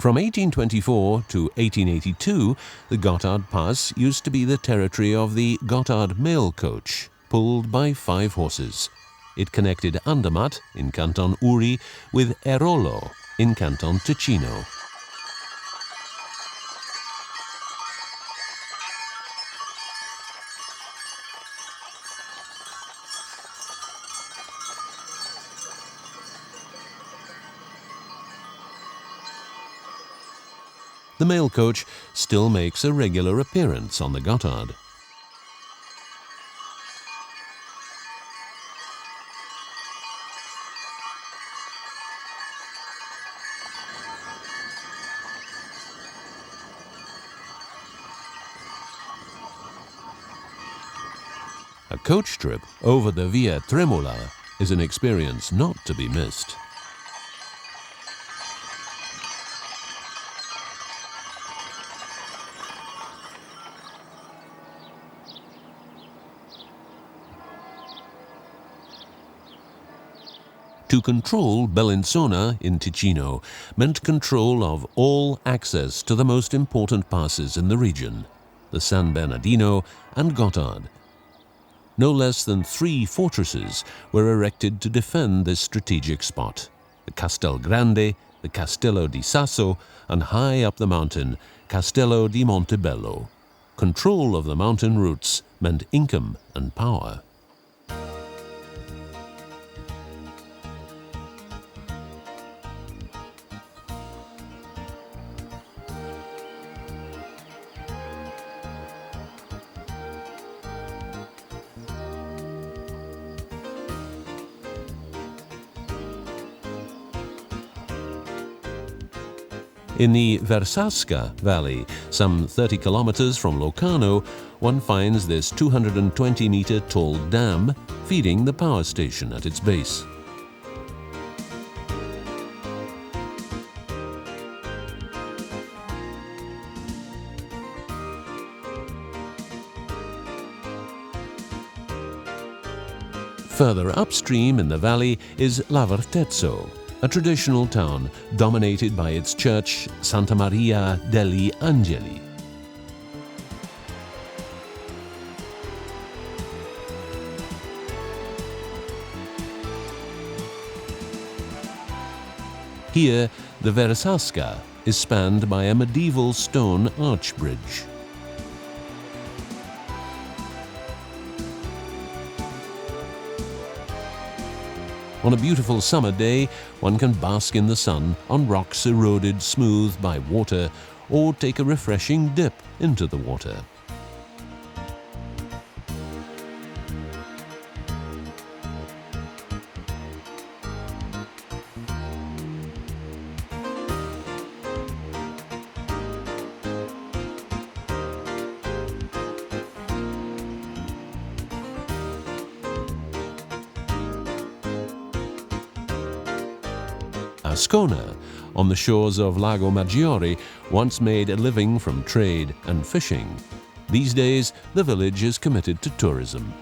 From 1824 to 1882, the Gotthard Pass used to be the territory of the Gotthard mail coach, pulled by 5 horses. It connected Andermatt in Canton Uri with Airolo in Canton Ticino. The mail coach still makes a regular appearance on the Gotthard. A coach trip over the Via Tremola is an experience not to be missed. To control Bellinzona in Ticino meant control of all access to the most important passes in the region, the San Bernardino and Gotthard. No less than 3 fortresses were erected to defend this strategic spot: the Castel Grande, the Castello di Sasso, and high up the mountain, Castello di Montebello. Control of the mountain routes meant income and power. In the Versasca Valley, some 30 kilometers from Locarno, one finds this 220-meter tall dam feeding the power station at its base. Further upstream in the valley is Lavertezzo, a traditional town dominated by its church Santa Maria degli Angeli. Here, the Versasca is spanned by a medieval stone arch bridge. On a beautiful summer day, one can bask in the sun on rocks eroded smooth by water, or take a refreshing dip into the water. Ascona, on the shores of Lago Maggiore, once made a living from trade and fishing. These days, the village is committed to tourism.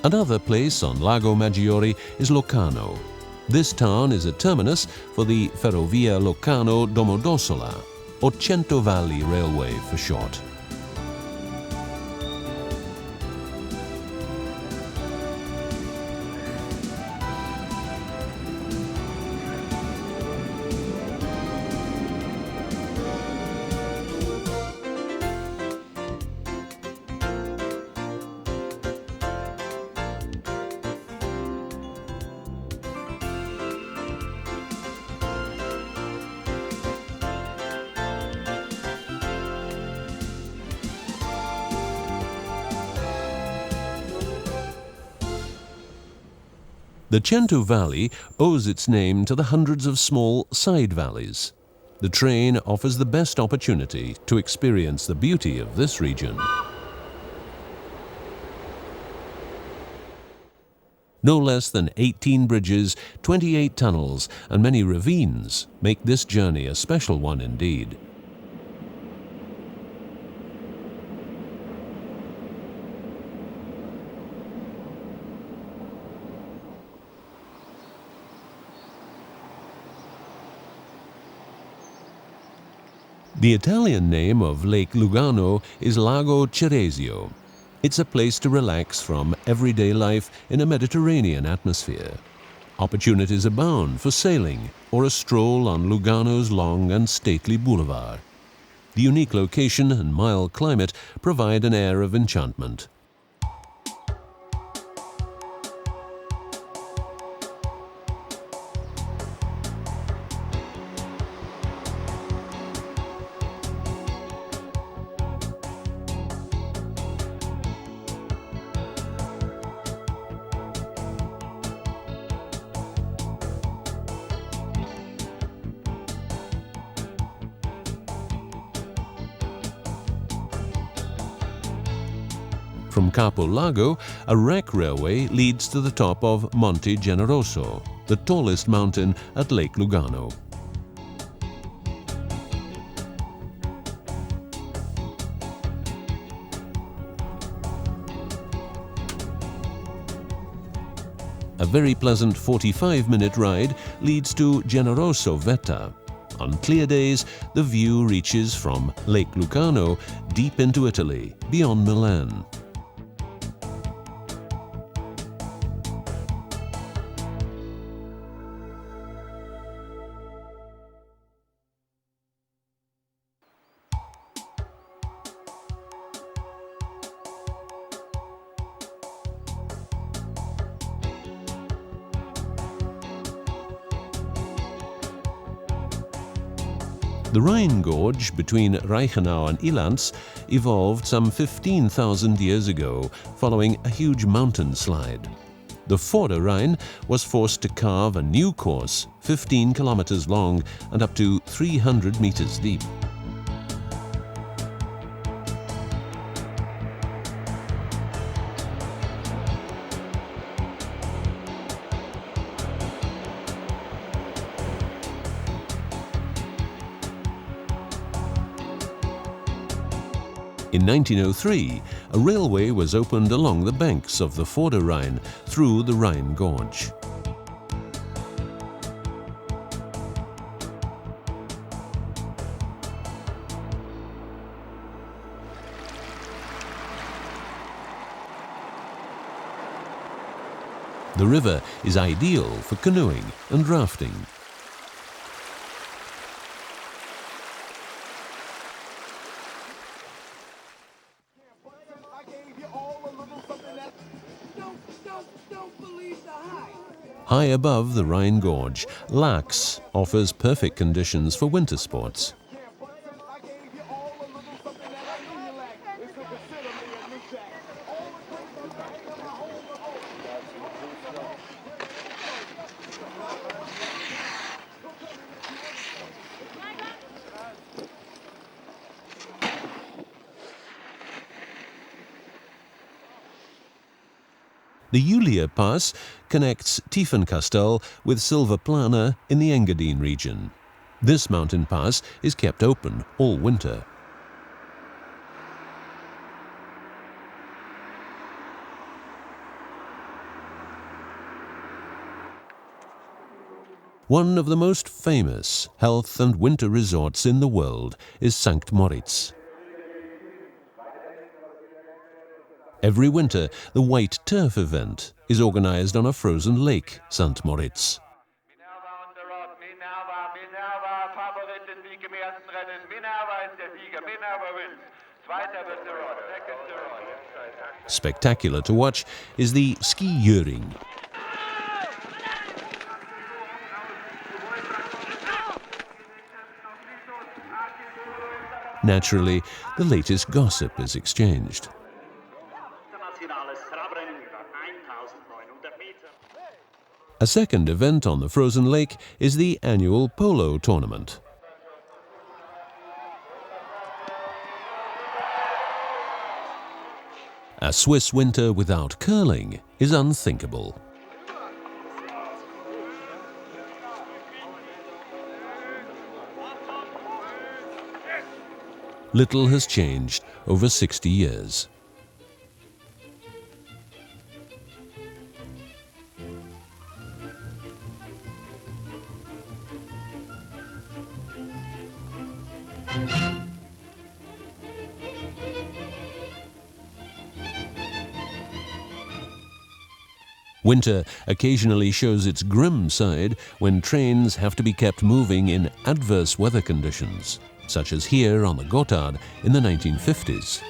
Another place on Lago Maggiore is Locarno. This town is a terminus for the Ferrovia Locarno-Domodossola, or Centovalli Railway for short. The Cento Valley owes its name to the hundreds of small side valleys. The train offers the best opportunity to experience the beauty of this region. No less than 18 bridges, 28 tunnels, and many ravines make this journey a special one indeed. The Italian name of Lake Lugano is Lago Ceresio. It's a place to relax from everyday life in a Mediterranean atmosphere. Opportunities abound for sailing or a stroll on Lugano's long and stately boulevard. The unique location and mild climate provide an air of enchantment. From Capo Lago, a wreck railway leads to the top of Monte Generoso, the tallest mountain at Lake Lugano. A very pleasant 45-minute ride leads to Generoso Vetta. On clear days, the view reaches from Lake Lugano deep into Italy, beyond Milan. The Rhine Gorge between Reichenau and Ilanz evolved some 15,000 years ago following a huge mountain slide. The Vorderrhein was forced to carve a new course 15 kilometers long and up to 300 meters deep. In 1903, a railway was opened along the banks of the Vorderrhein through the Rhine Gorge. The river is ideal for canoeing and rafting. High above the Rhine Gorge, Laax offers perfect conditions for winter sports. The Julia Pass connects Tiefenkastel with Silvaplana in the Engadine region. This mountain pass is kept open all winter. One of the most famous health and winter resorts in the world is St. Moritz. Every winter, the White Turf event is organized on a frozen lake, St. Moritz. Spectacular to watch is the Skijöring. Naturally, the latest gossip is exchanged. A second event on the frozen lake is the annual polo tournament. A Swiss winter without curling is unthinkable. Little has changed over 60 years. Winter occasionally shows its grim side when trains have to be kept moving in adverse weather conditions, such as here on the Gotthard in the 1950s.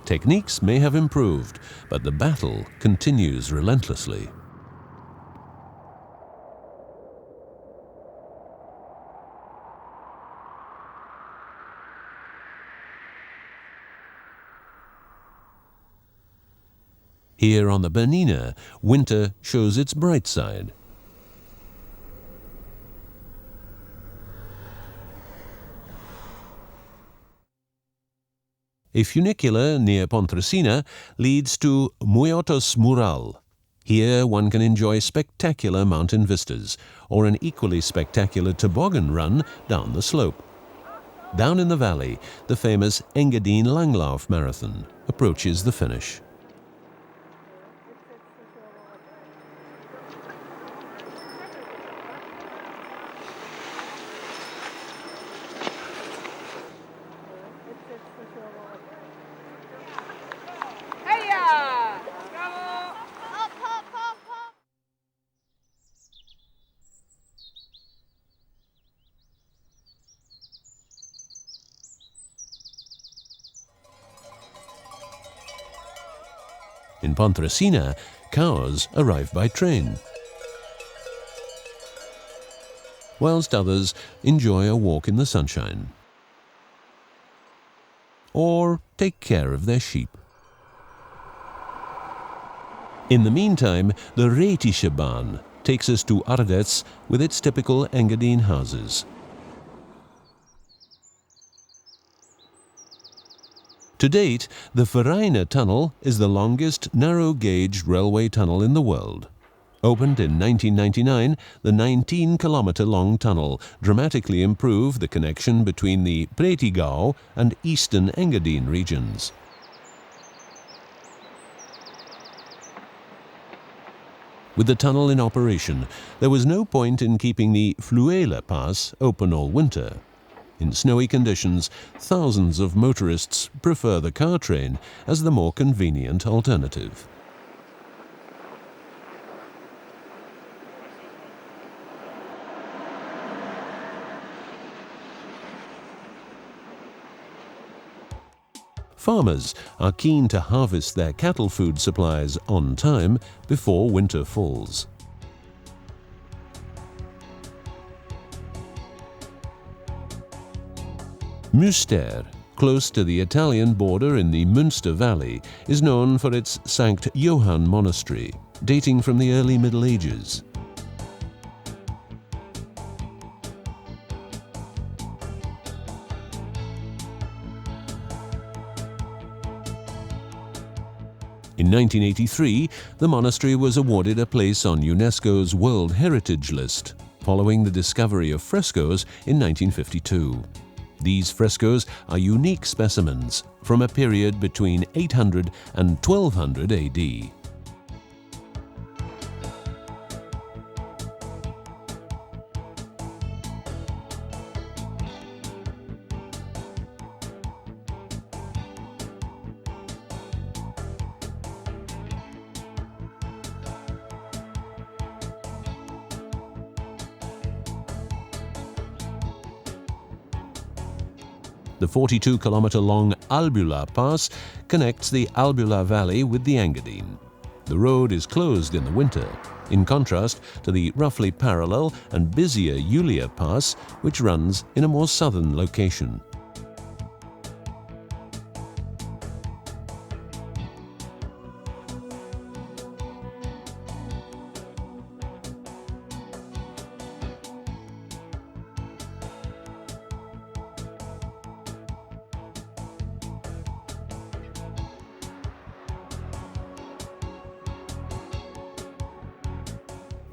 Techniques may have improved, but the battle continues relentlessly. Here on the Bernina, winter shows its bright side. A funicular near Pontresina leads to Muyotos Mural. Here one can enjoy spectacular mountain vistas, or an equally spectacular toboggan run down the slope. Down in the valley, the famous Engadine Langlauf Marathon approaches the finish. In Pontresina, cows arrive by train, whilst others enjoy a walk in the sunshine or take care of their sheep. In the meantime, the Rätische Bahn takes us to Ardez with its typical Engadine houses. To date, the Vereine Tunnel is the longest narrow-gauge railway tunnel in the world. Opened in 1999, the 19-kilometer-long tunnel dramatically improved the connection between the Prättigau and eastern Engadine regions. With the tunnel in operation, there was no point in keeping the Fluela Pass open all winter. In snowy conditions, thousands of motorists prefer the car train as the more convenient alternative. Farmers are keen to harvest their cattle food supplies on time before winter falls. Münster, close to the Italian border in the Münster Valley, is known for its St. Johann Monastery, dating from the early Middle Ages. In 1983, the monastery was awarded a place on UNESCO's World Heritage List, following the discovery of frescoes in 1952. These frescoes are unique specimens from a period between 800 and 1200 AD. The 42-kilometer-long Albula Pass connects the Albula Valley with the Engadine. The road is closed in the winter, in contrast to the roughly parallel and busier Iulia Pass, which runs in a more southern location.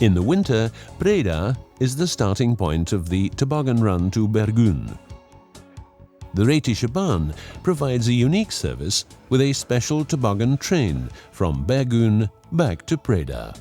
In the winter, Breda is the starting point of the toboggan run to Bergün. The Rhétische Bahn provides a unique service with a special toboggan train from Bergün back to Breda.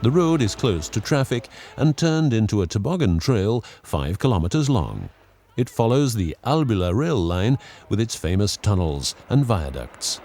The road is closed to traffic and turned into a toboggan trail 5 kilometers long. It follows the Albula rail line with its famous tunnels and viaducts.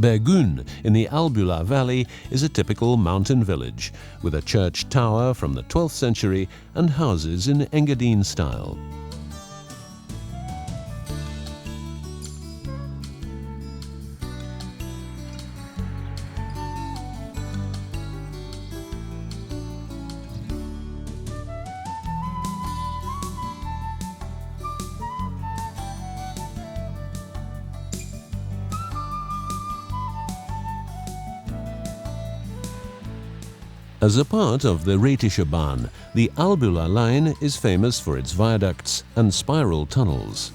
Bergün in the Albula Valley is a typical mountain village with a church tower from the 12th century and houses in Engadine style. As a part of the Rhétische Bahn, the Albula line is famous for its viaducts and spiral tunnels.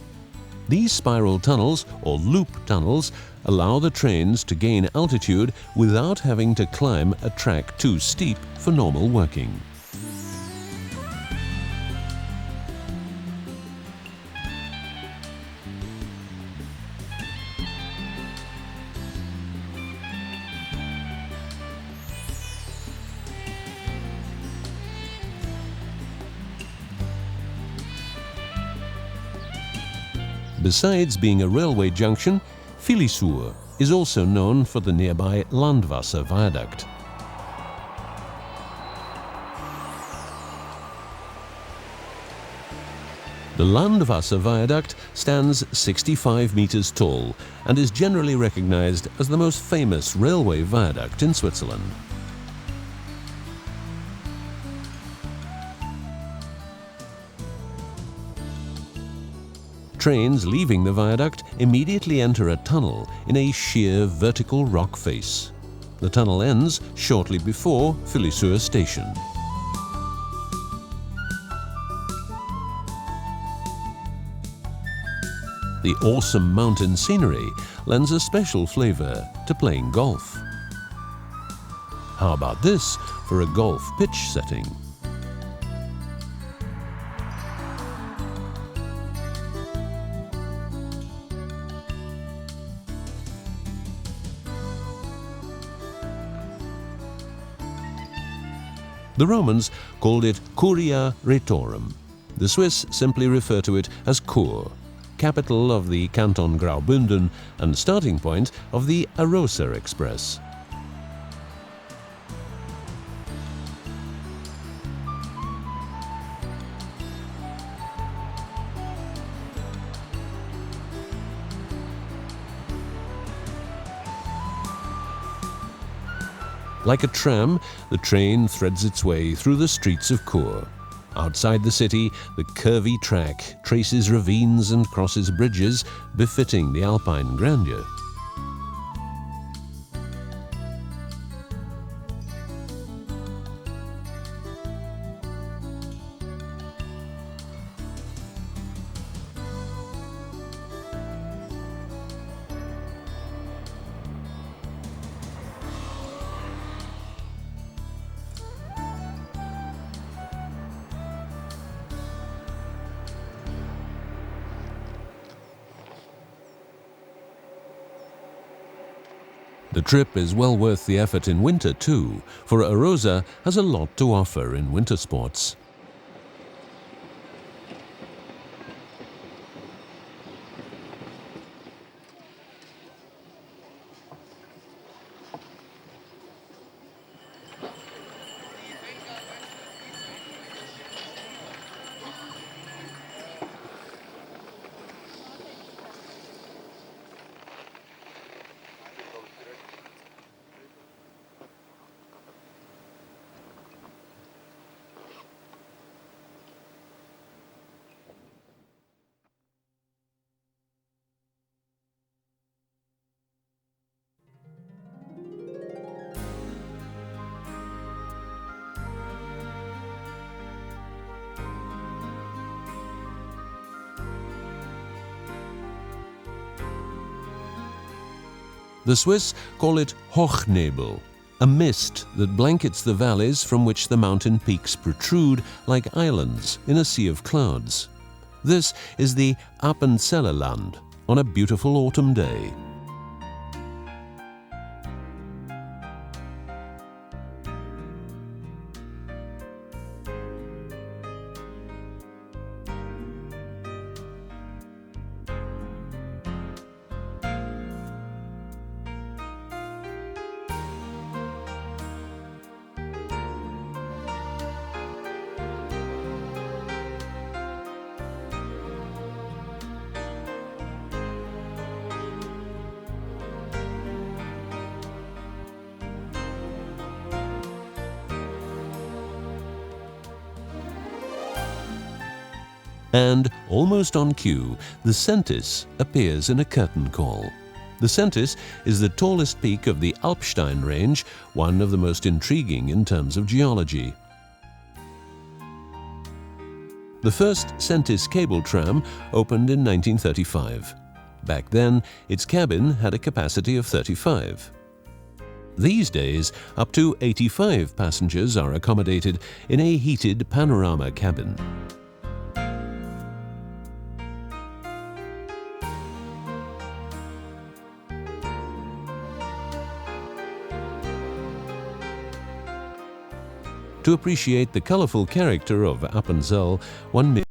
These spiral tunnels, or loop tunnels, allow the trains to gain altitude without having to climb a track too steep for normal working. Besides being a railway junction, Filisur is also known for the nearby Landwasser Viaduct. The Landwasser Viaduct stands 65 meters tall and is generally recognized as the most famous railway viaduct in Switzerland. Trains leaving the viaduct immediately enter a tunnel in a sheer vertical rock face. The tunnel ends shortly before Filisur station. The awesome mountain scenery lends a special flavor to playing golf. How about this for a golf pitch setting? The Romans called it Curia Rhetorum. The Swiss simply refer to it as Chur, capital of the Canton Graubünden and starting point of the Arosa Express. Like a tram, the train threads its way through the streets of Chur. Outside the city, the curvy track traces ravines and crosses bridges befitting the alpine grandeur. The trip is well worth the effort in winter too, for Arosa has a lot to offer in winter sports. The Swiss call it Hochnebel, a mist that blankets the valleys from which the mountain peaks protrude like islands in a sea of clouds. This is the Appenzeller Land on a beautiful autumn day. And, almost on cue, the Sentis appears in a curtain call. The Sentis is the tallest peak of the Alpstein range, one of the most intriguing in terms of geology. The first Sentis cable tram opened in 1935. Back then, its cabin had a capacity of 35. These days, up to 85 passengers are accommodated in a heated panorama cabin. To appreciate the colorful character of Appenzell, one may